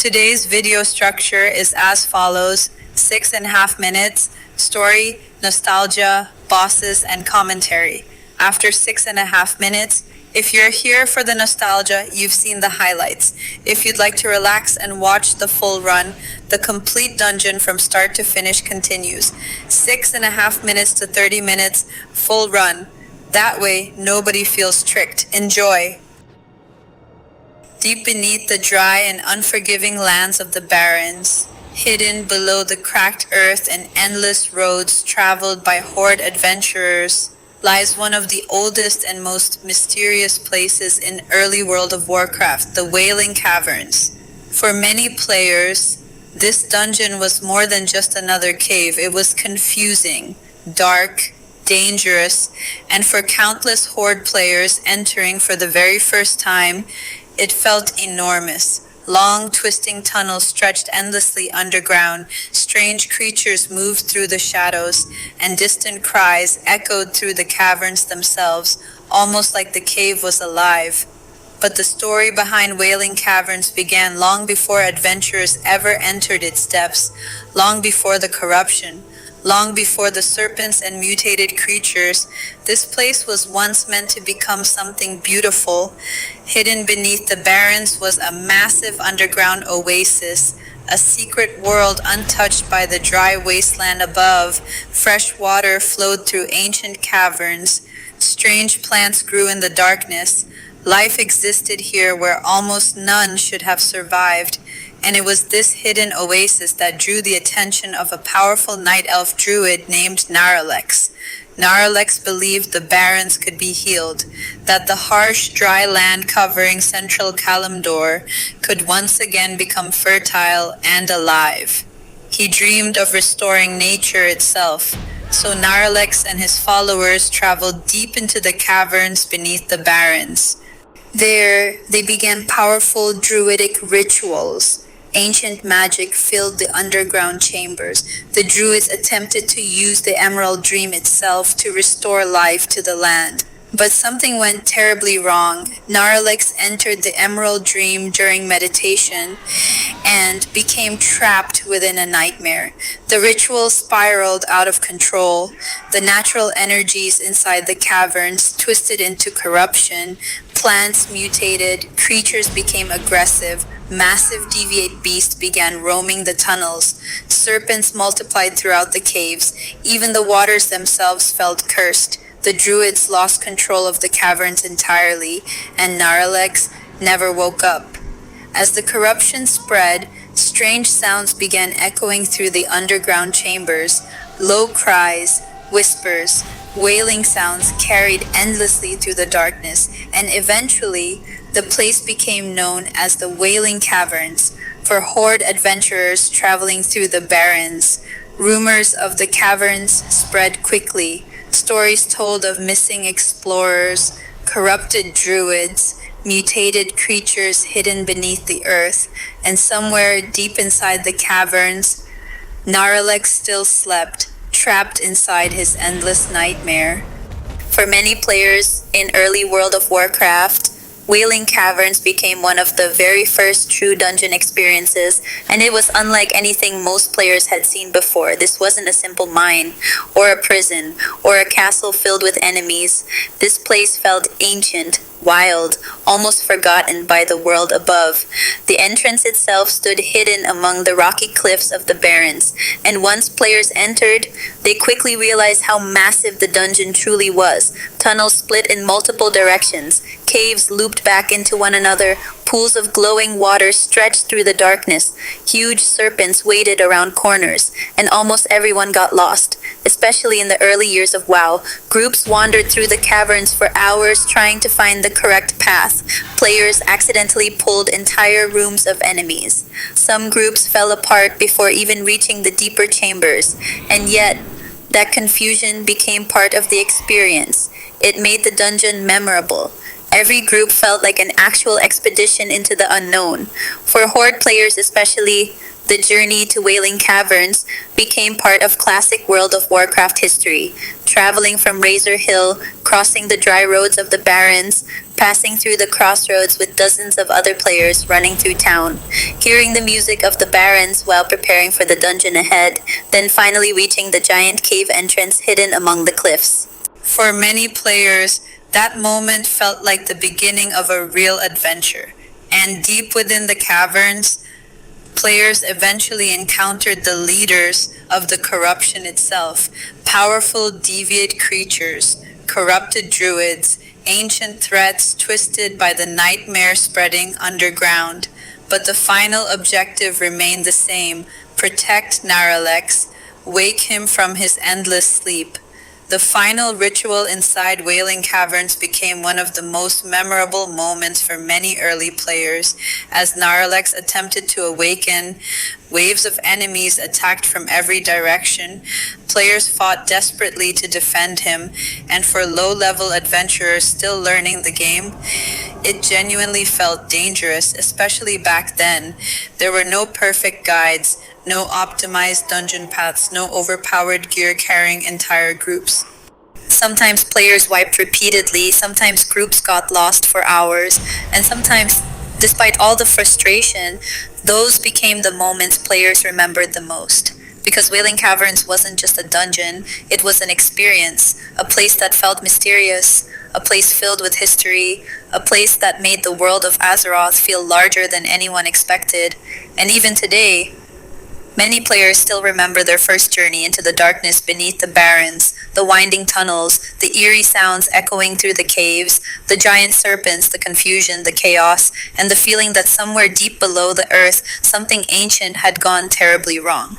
Today's video structure is as follows: 6.5 minutes, story, nostalgia, bosses, and commentary. After 6.5 minutes, if you're here for the nostalgia, you've seen the highlights. If you'd like to relax and watch the full run, the complete dungeon from start to finish continues. 6.5 minutes to 30 minutes, full run. That way, nobody feels tricked. Enjoy. Deep beneath the dry and unforgiving lands of the Barrens, hidden below the cracked earth and endless roads traveled by Horde adventurers, lies one of the oldest and most mysterious places in early World of Warcraft, the Wailing Caverns. For many players, this dungeon was more than just another cave. It was confusing, dark, dangerous, and for countless Horde players entering for the very first time, it felt enormous. Long, twisting tunnels stretched endlessly underground. Strange creatures moved through the shadows, and distant cries echoed through the caverns themselves, almost like the cave was alive. But the story behind Wailing Caverns began long before adventurers ever entered its depths, long before the corruption, long before the serpents and mutated creatures. This place was once meant to become something beautiful. Hidden beneath the Barrens was a massive underground oasis, a secret world untouched by the dry wasteland above. Fresh water flowed through ancient caverns. Strange plants grew in the darkness. Life existed here where almost none should have survived. And it was this hidden oasis that drew the attention of a powerful night elf druid named Naralex. Naralex believed the Barrens could be healed, that the harsh, dry land covering central Kalimdor could once again become fertile and alive. He dreamed of restoring nature itself, so Naralex and his followers traveled deep into the caverns beneath the Barrens. There, they began powerful druidic rituals. Ancient magic filled the underground chambers. The druids attempted to use the Emerald Dream itself to restore life to the land. But something went terribly wrong. Naralex entered the Emerald Dream during meditation and became trapped within a nightmare. The ritual spiraled out of control. The natural energies inside the caverns twisted into corruption. Plants mutated, creatures became aggressive. Massive deviate beasts began roaming the tunnels. Serpents multiplied throughout the caves. Even the waters themselves felt cursed. The druids lost control of the caverns entirely, and Naralex never woke up. As the corruption spread, strange sounds began echoing through the underground chambers. Low cries, whispers, wailing sounds carried endlessly through the darkness, and eventually, the place became known as the Wailing Caverns for Horde adventurers traveling through the Barrens. Rumors of the caverns spread quickly. Stories told of missing explorers, corrupted druids, mutated creatures hidden beneath the earth, and somewhere deep inside the caverns, Naralex still slept, trapped inside his endless nightmare. For many players in early World of Warcraft, Wailing Caverns became one of the very first true dungeon experiences, and it was unlike anything most players had seen before. This wasn't a simple mine, or a prison, or a castle filled with enemies. This place felt ancient, wild, almost forgotten by the world above. The entrance itself stood hidden among the rocky cliffs of the Barrens, and once players entered, they quickly realized how massive the dungeon truly was. Tunnels split in multiple directions, caves looped back into one another, pools of glowing water stretched through the darkness, huge serpents waded around corners, and almost everyone got lost. Especially in the early years of WoW, groups wandered through the caverns for hours trying to find the correct path. Players accidentally pulled entire rooms of enemies. Some groups fell apart before even reaching the deeper chambers, and yet, that confusion became part of the experience. It made the dungeon memorable. Every group felt like an actual expedition into the unknown. For Horde players especially, the journey to Wailing Caverns became part of classic World of Warcraft history, traveling from Razor Hill, crossing the dry roads of the Barrens, passing through the crossroads with dozens of other players running through town, hearing the music of the Barrens while preparing for the dungeon ahead, then finally reaching the giant cave entrance hidden among the cliffs. For many players, that moment felt like the beginning of a real adventure, and deep within the caverns, players eventually encountered the leaders of the corruption itself, powerful deviant creatures, corrupted druids, ancient threats twisted by the nightmare spreading underground. But the final objective remained the same: protect Naralex, wake him from his endless sleep. The final ritual inside Wailing Caverns became one of the most memorable moments for many early players. As Naralex attempted to awaken, waves of enemies attacked from every direction. Players fought desperately to defend him, and for low-level adventurers still learning the game, it genuinely felt dangerous, especially back then. There were no perfect guides, no optimized dungeon paths, no overpowered gear carrying entire groups. Sometimes players wiped repeatedly, sometimes groups got lost for hours, and sometimes, despite all the frustration, those became the moments players remembered the most. Because Wailing Caverns wasn't just a dungeon, it was an experience, a place that felt mysterious, a place filled with history, a place that made the world of Azeroth feel larger than anyone expected. And even today, many players still remember their first journey into the darkness beneath the Barrens, the winding tunnels, the eerie sounds echoing through the caves, the giant serpents, the confusion, the chaos, and the feeling that somewhere deep below the earth, something ancient had gone terribly wrong.